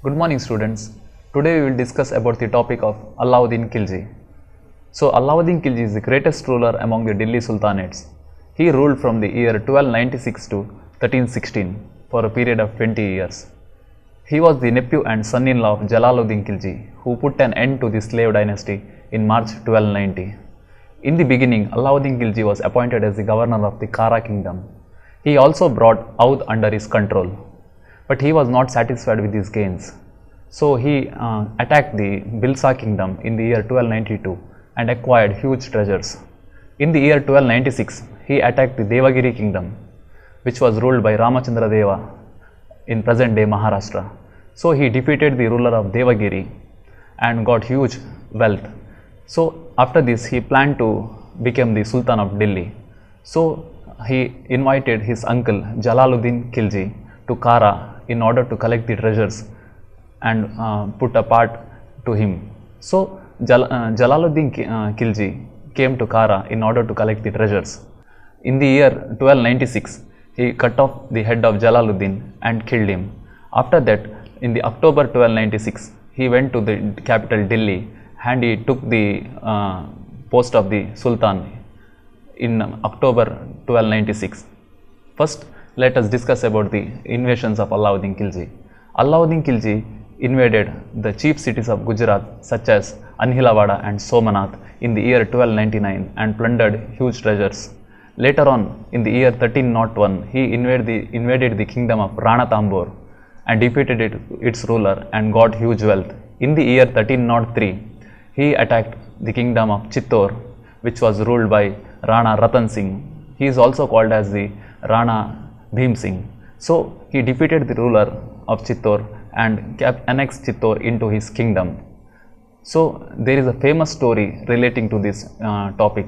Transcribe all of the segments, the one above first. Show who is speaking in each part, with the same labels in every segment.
Speaker 1: Good morning students. Today we will discuss about the topic of Alauddin Khilji. So Alauddin Khilji is the greatest ruler among the Delhi Sultanates. He ruled from the year 1296 to 1316 for a period of 20 years. He was the nephew and son-in-law of Jalaluddin Khilji, who put an end to the slave dynasty in March 1290. In the beginning, Alauddin Khilji was appointed as the governor of the Kara kingdom. He also brought Oudh under his control. But he was not satisfied with his gains. So he attacked the Bilsa kingdom in the year 1292 and acquired huge treasures. In the year 1296, he attacked the Devagiri kingdom, which was ruled by Ramachandra Deva in present-day Maharashtra. So he defeated the ruler of Devagiri and got huge wealth. So after this, he planned to become the Sultan of Delhi. So he invited his uncle Jalaluddin Khilji to Kara in order to collect the treasures and put a part to him. So Jalaluddin Khilji came to Kara in order to collect the treasures. In the year 1296, he cut off the head of Jalaluddin and killed him. After that, in the October 1296, he went to the capital Delhi and he took the post of the Sultan in October 1296. First, let us discuss about the invasions of Alauddin Khilji. Alauddin Khilji invaded the chief cities of Gujarat such as Anhilawada and Somanath in the year 1299 and plundered huge treasures. Later on, in the year 1301, he invaded the kingdom of Rana Tambor and defeated its ruler and got huge wealth. In the year 1303, he attacked the kingdom of Chittor, which was ruled by Rana Rathan Singh. He is also called as the Rana Bhim Singh. So he defeated the ruler of Chittor and annexed Chittor into his kingdom. So there is a famous story relating to this topic.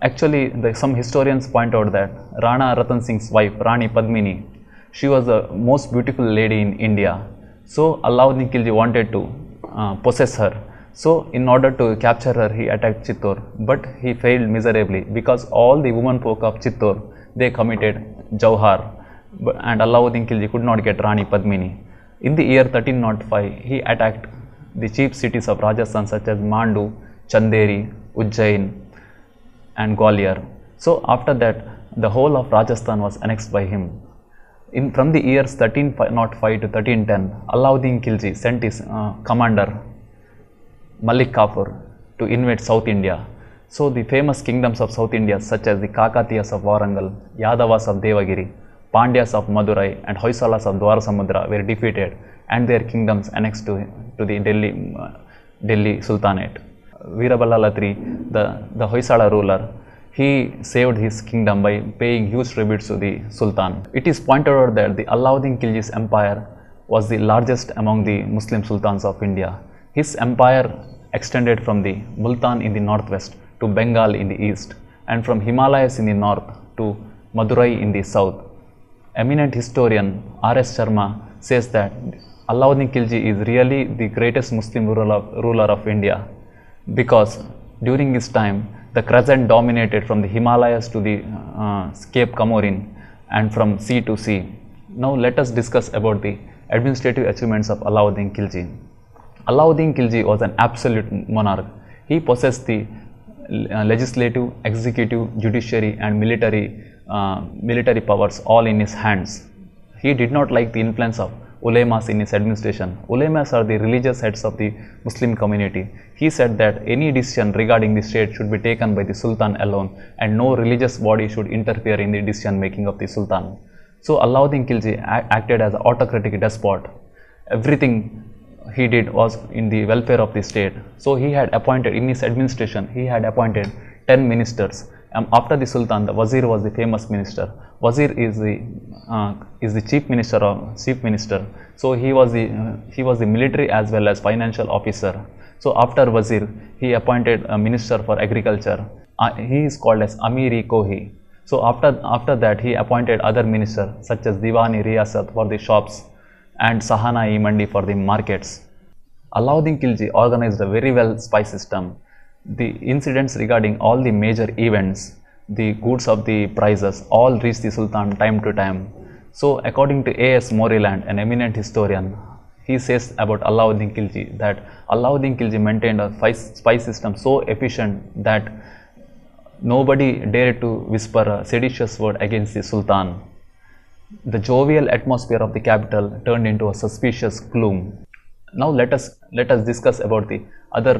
Speaker 1: Actually, some historians point out that Rana Rathan Singh's wife, Rani Padmini, she was the most beautiful lady in India. So Alauddin Khilji wanted to possess her. So in order to capture her, he attacked Chittor, but he failed miserably because all the women folk of Chittor, they committed Jauhar, and Alauddin Khilji could not get Rani Padmini. In the year 1305, he attacked the chief cities of Rajasthan such as Mandu, Chanderi, Ujjain and Gwalior. So after that, the whole of Rajasthan was annexed by him. From the years 1305 to 1310, Alauddin Khilji sent his commander Malik Kafur to invade South India. So the famous kingdoms of South India such as the Kakatiyas of Warangal, Yadavas of Devagiri, Pandyas of Madurai and Hoysalas of Dwarasamudra were defeated and their kingdoms annexed to the Delhi Sultanate. Veeraballa III, the Hoysala ruler, he saved his kingdom by paying huge tributes to the Sultan. It is pointed out that the Alauddin Khilji's empire was the largest among the Muslim sultans of India. His empire extended from the Multan in the northwest to Bengal in the east and from Himalayas in the north to Madurai in the south. Eminent historian R.S. Sharma says that Alauddin Khilji is really the greatest Muslim ruler of India because during his time the crescent dominated from the Himalayas to the Cape Comorin and from sea to sea. Now let us discuss about the administrative achievements of Alauddin Khilji. Alauddin Khilji was an absolute monarch. He possessed the legislative, executive, judiciary and military powers all in his hands. He did not like the influence of ulemas in his administration. Ulemas are the religious heads of the Muslim community. He said that any decision regarding the state should be taken by the Sultan alone and no religious body should interfere in the decision making of the Sultan. So Alauddin Khilji acted as an autocratic despot. Everything he did was in the welfare of the state. So he had appointed, in his administration, he had appointed 10 ministers. After the Sultan, the Wazir was the famous minister. Wazir is the chief minister. So he was the military as well as financial officer. So after Wazir, he appointed a minister for agriculture. He is called as Amir-e-Kohi. So after that, he appointed other ministers such as Diwani-Riyasat for the shops and Sahana-e-Mandi for the markets. Alauddin Khilji organized a very well spy system. The incidents regarding all the major events, the goods of the prices, all reached the Sultan time to time. So according to A.S. Moriland, an eminent historian, he says about Alauddin Khilji that Alauddin Khilji maintained a spy system so efficient that nobody dared to whisper a seditious word against the Sultan. The jovial atmosphere of the capital turned into a suspicious gloom. Now let us discuss about the other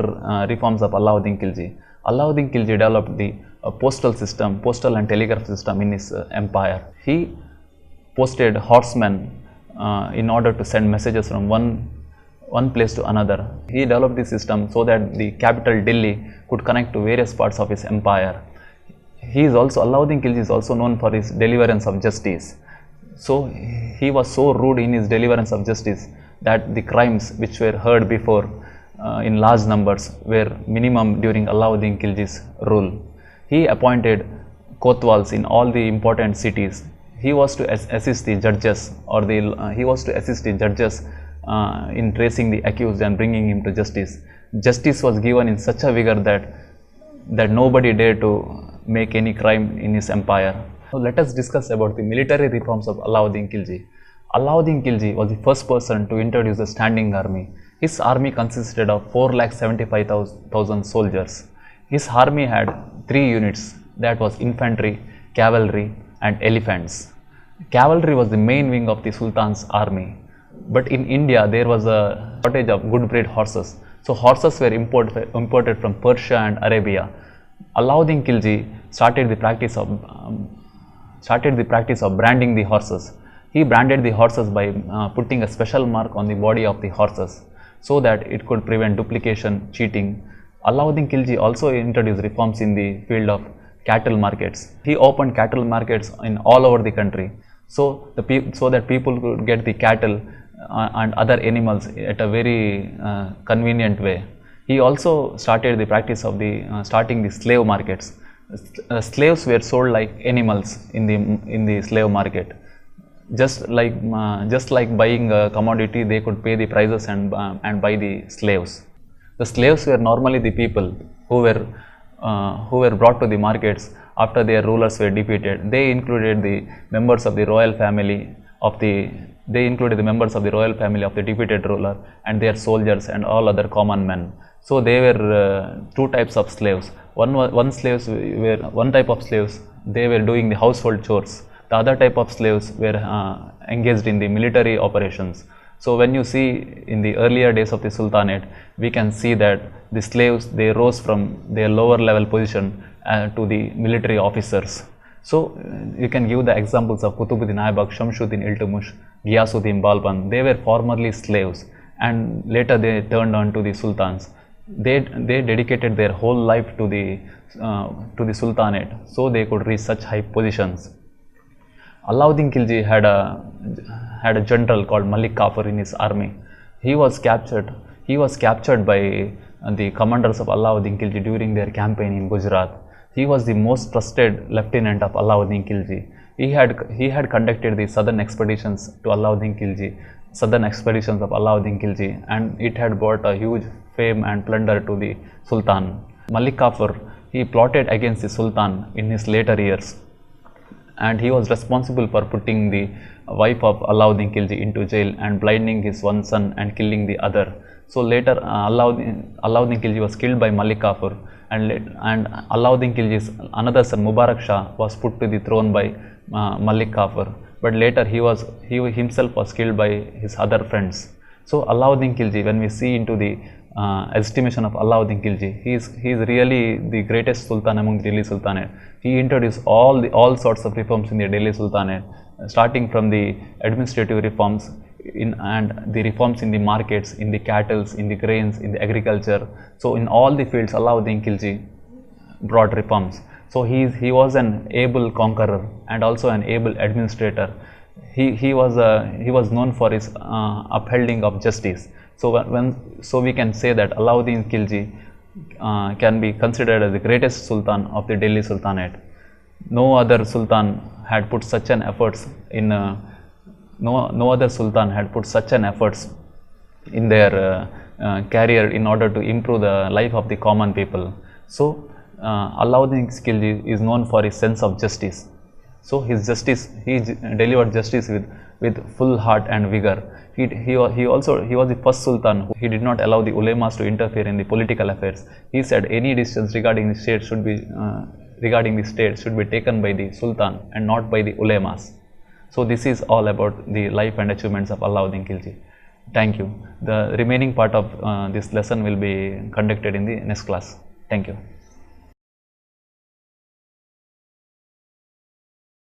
Speaker 1: reforms of Alauddin Khilji. Alauddin Khilji developed the postal and telegraph system in his empire. He posted horsemen in order to send messages from one place to another. He developed this system so that the capital Delhi could connect to various parts of his empire. Alauddin Khilji is also known for his deliverance of justice. So he was so rude in his deliverance of justice that the crimes which were heard before in large numbers were minimum during Alauddin Khilji's rule. He appointed kotwals in all the important cities. He was to assist the judges, in tracing the accused and bringing him to justice. Justice was given in such a vigor that nobody dared to make any crime in his empire. So let us discuss about the military reforms of Alauddin Khilji. Alauddin Khilji was the first person to introduce a standing army. His army consisted of 4,75,000 soldiers. His army had 3 units, that was infantry, cavalry and elephants. Cavalry was the main wing of the Sultan's army. But in India there was a shortage of good bred horses. So horses were imported from Persia and Arabia. Alauddin Khilji started the practice of branding the horses. He branded the horses by putting a special mark on the body of the horses so that it could prevent duplication, cheating. Alauddin Khilji also introduced reforms in the field of cattle markets. He opened cattle markets in all over the country so that people could get the cattle and other animals at a very convenient way. He also started the practice of starting the slave markets. Slaves were sold like animals in the slave market. Just like buying a commodity, they could pay the prices and buy the slaves. The slaves were normally the people who were brought to the markets after their rulers were defeated. They included the members of the royal family of the defeated ruler and their soldiers and all other common men. So they were 2 types of slaves. One type of slaves, they were doing the household chores. The other type of slaves were engaged in the military operations. So when you see in the earlier days of the Sultanate, we can see that the slaves, they rose from their lower level position to the military officers. So you can give the examples of Qutbuddin Aibak, Shamsuddin Iltutmish, Ghiyasuddin Balban. They were formerly slaves and later they turned on to the sultans. They dedicated their whole life to the Sultanate so they could reach such high positions. Alauddin Khilji had a general called Malik Kafur in his army. He was captured by the commanders of Alauddin Khilji during their campaign in Gujarat. He was the most trusted lieutenant of Alauddin Khilji. He had conducted the southern expeditions of Alauddin Khilji, and it had brought a huge fame and plunder to the Sultan. Malik Kafur, he plotted against the Sultan in his later years, and he was responsible for putting the wife of Alauddin Khilji into jail and blinding his one son and killing the other. So later Alauddin Khilji was killed by Malik Kafur, and Alauddin Khilji's another son Mubarak Shah was put to the throne by Malik Kafur. But later he himself was killed by his other friends. So Alauddin Khilji, when we see into the estimation of Alauddin Khilji, he is really the greatest Sultan among the Delhi Sultanate. He introduced all sorts of reforms in the Delhi Sultanate, starting from the administrative reforms and the reforms in the markets, in the cattle, in the grains, in the agriculture. So in all the fields, Alauddin Khilji brought reforms. So he was an able conqueror and also an able administrator. He was known for his upholding of justice. So we can say that Alauddin Khilji can be considered as the greatest Sultan of the Delhi Sultanate. No other Sultan had put such an efforts in their career in order to improve the life of the common people. So Alauddin Khilji is known for his sense of justice. So he delivered justice with with full heart and vigor. He was the first sultan who he did not allow the ulemas to interfere in the political affairs. He said any decisions regarding the state should be taken by the sultan and not by the ulemas. So this is all about the life and achievements of Alauddin Khilji. Thank you. The remaining part of this lesson will be conducted in the next class. Thank you.